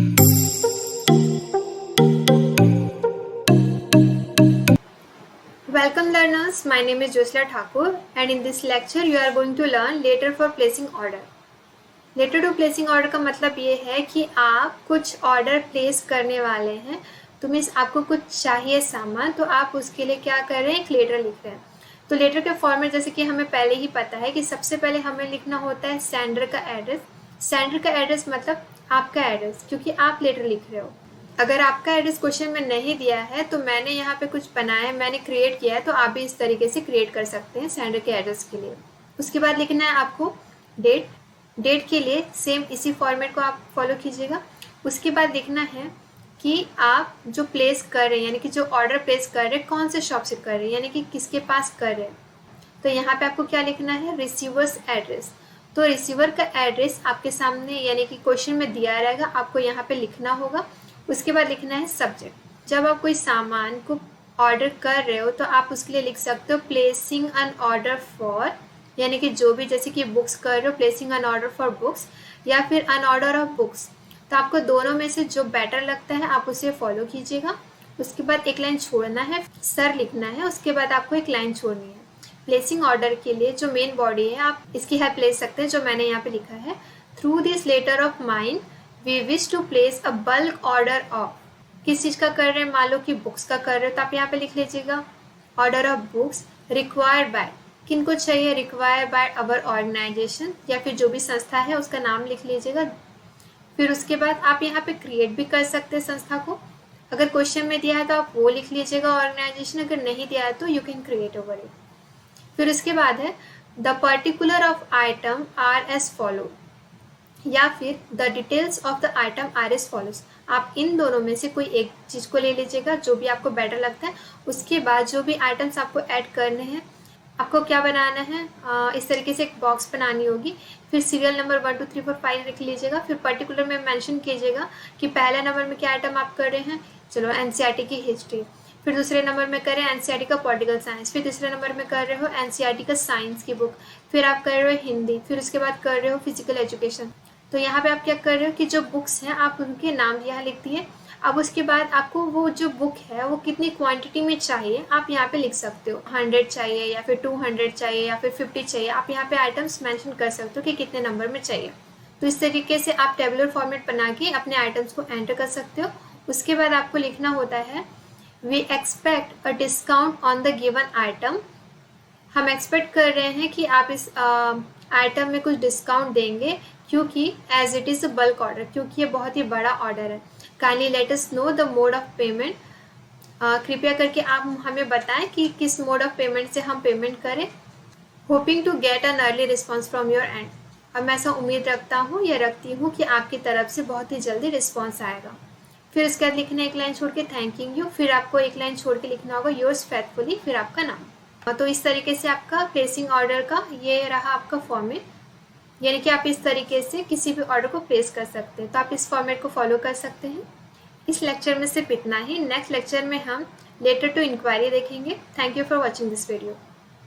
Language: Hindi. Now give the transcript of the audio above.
Welcome learners, my name is Josla Thakur and in this lecture you are going to learn letter for placing order. Letter to placing order का मतलब ये है कि आप कुछ ऑर्डर प्लेस करने वाले हैं, तो मीन्स आपको कुछ चाहिए सामान, तो आप उसके लिए क्या कर रहे हैं, एक लेटर लिख रहे हैं। तो लेटर के फॉर्मेट जैसे कि हमें पहले ही पता है कि सबसे पहले हमें लिखना होता है सेंडर का एड्रेस। सेंडर का एड्रेस मतलब आपका एड्रेस, क्योंकि आप लेटर लिख रहे हो। अगर आपका एड्रेस क्वेश्चन में नहीं दिया है तो मैंने यहाँ पे कुछ बनाया है, मैंने क्रिएट किया है, तो आप भी इस तरीके से क्रिएट कर सकते हैं सेंडर के एड्रेस के लिए। उसके बाद लिखना है आपको डेट। डेट के लिए सेम इसी फॉर्मेट को आप फॉलो कीजिएगा। उसके बाद लिखना है कि आप जो प्लेस कर रहे हैं, यानी कि जो ऑर्डर प्लेस कर रहे हैं कौन से शॉप से कर रहे हैं, यानी कि किसके पास कर रहे हैं। तो यहाँ पे आपको क्या लिखना है, रिसीवर्स एड्रेस। तो रिसीवर का एड्रेस आपके सामने यानी कि क्वेश्चन में दिया रहेगा, आपको यहाँ पे लिखना होगा। उसके बाद लिखना है सब्जेक्ट। जब आप कोई सामान को ऑर्डर कर रहे हो तो आप उसके लिए लिख सकते हो प्लेसिंग एन ऑर्डर फॉर, यानी कि जो भी जैसे कि बुक्स कर रहे हो placing an order for books, या फिर एन ऑर्डर ऑफ बुक्स। तो आपको दोनों में से जो बेटर लगता है आप उसे फॉलो कीजिएगा। उसके बाद एक लाइन छोड़ना है, सर लिखना है, उसके बाद आपको एक लाइन छोड़नी है। प्लेसिंग ऑर्डर के लिए जो मेन बॉडी है आप इसकी हेल्प ले सकते हैं, जो मैंने यहाँ पे लिखा है, through this letter of mine we wish to place a bulk order of. किस चीज़ का कर रहे हैं, मान लो कि बुक्स का कर रहे हो तो आप यहाँ पे लिख लीजिएगा order of books required by. किन को चाहिए, रिक्वायर बाय अवर ऑर्गेनाइजेशन, या फिर जो भी संस्था है उसका नाम लिख लीजिएगा। फिर उसके बाद आप यहाँ पे क्रिएट भी कर सकते हैं संस्था को। अगर क्वेश्चन में दिया है तो आप वो लिख लीजिएगा ऑर्गेनाइजेशन, अगर नहीं दिया है तो you can create over it. फिर उसके बाद है the particular of item are as follow, या फिर the details of the item are as follows. आप इन दोनों में से कोई एक चीज़ को ले लीजिएगा जो भी आपको बेटर लगता है। उसके बाद जो भी आइटम्स आपको ऐड करने हैं, आपको क्या बनाना है, इस तरीके से एक बॉक्स बनानी होगी। फिर सीरियल नंबर 1 2 3 4 5 लिख लीजिएगा। फिर पर्टिकुलर में मेंशन कीजिएगा कि पहले नंबर में क्या आइटम आप कर रहे हैं, चलो एनसीईआरटी की हिस्ट्री। फिर दूसरे नंबर में करें एनसीईआरटी का पॉलिटिकल साइंस। फिर तीसरे नंबर में कर रहे हो एनसीईआरटी का साइंस की बुक। फिर आप कर रहे हो हिंदी। फिर उसके बाद कर रहे हो फिजिकल एजुकेशन। तो यहाँ पे आप क्या कर रहे हो कि जो बुक्स हैं आप उनके नाम यहाँ लिख दिए। अब उसके बाद आपको वो जो बुक है वो कितनी क्वांटिटी में चाहिए आप यहाँ पे लिख सकते हो। 100 चाहिए या फिर 200 चाहिए या फिर 50 चाहिए, आप यहाँ पे आइटम्स मेंशन कर सकते हो कि कितने नंबर में चाहिए। तो इस तरीके से आप टेबुलर फॉर्मेट बना के अपने आइटम्स को एंटर कर सकते हो। उसके बाद आपको लिखना होता है we expect a discount on the given item. हम एक्सपेक्ट कर रहे हैं कि आप इस आइटम में कुछ डिस्काउंट देंगे, क्योंकि as it is a bulk order, क्योंकि ये बहुत ही बड़ा ऑर्डर है। Kindly let us know the mode of payment. कृपया करके आप हमें बताएं कि किस मोड ऑफ पेमेंट से हम पेमेंट करें। Hoping to get an early response from your end. अब मैं ऐसा उम्मीद रखता हूँ या रखती हूँ कि आपकी तरफ से बहुत ही जल्दी रिस्पॉन्स आएगा। फिर उसके बाद लिखना एक लाइन छोड़ के थैंकिंग यू। फिर आपको एक लाइन छोड़ के लिखना होगा योर्स फेथफुली, फिर आपका नाम। तो इस तरीके से आपका प्लेसिंग ऑर्डर का ये रहा आपका फॉर्मेट, यानी कि आप इस तरीके से किसी भी ऑर्डर को प्लेस कर सकते हैं। तो आप इस फॉर्मेट को फॉलो कर सकते हैं। इस लेक्चर में सिर्फ इतना ही। नेक्स्ट लेक्चर में हम लेटर टू इंक्वायरी देखेंगे। Thank you for watching this video.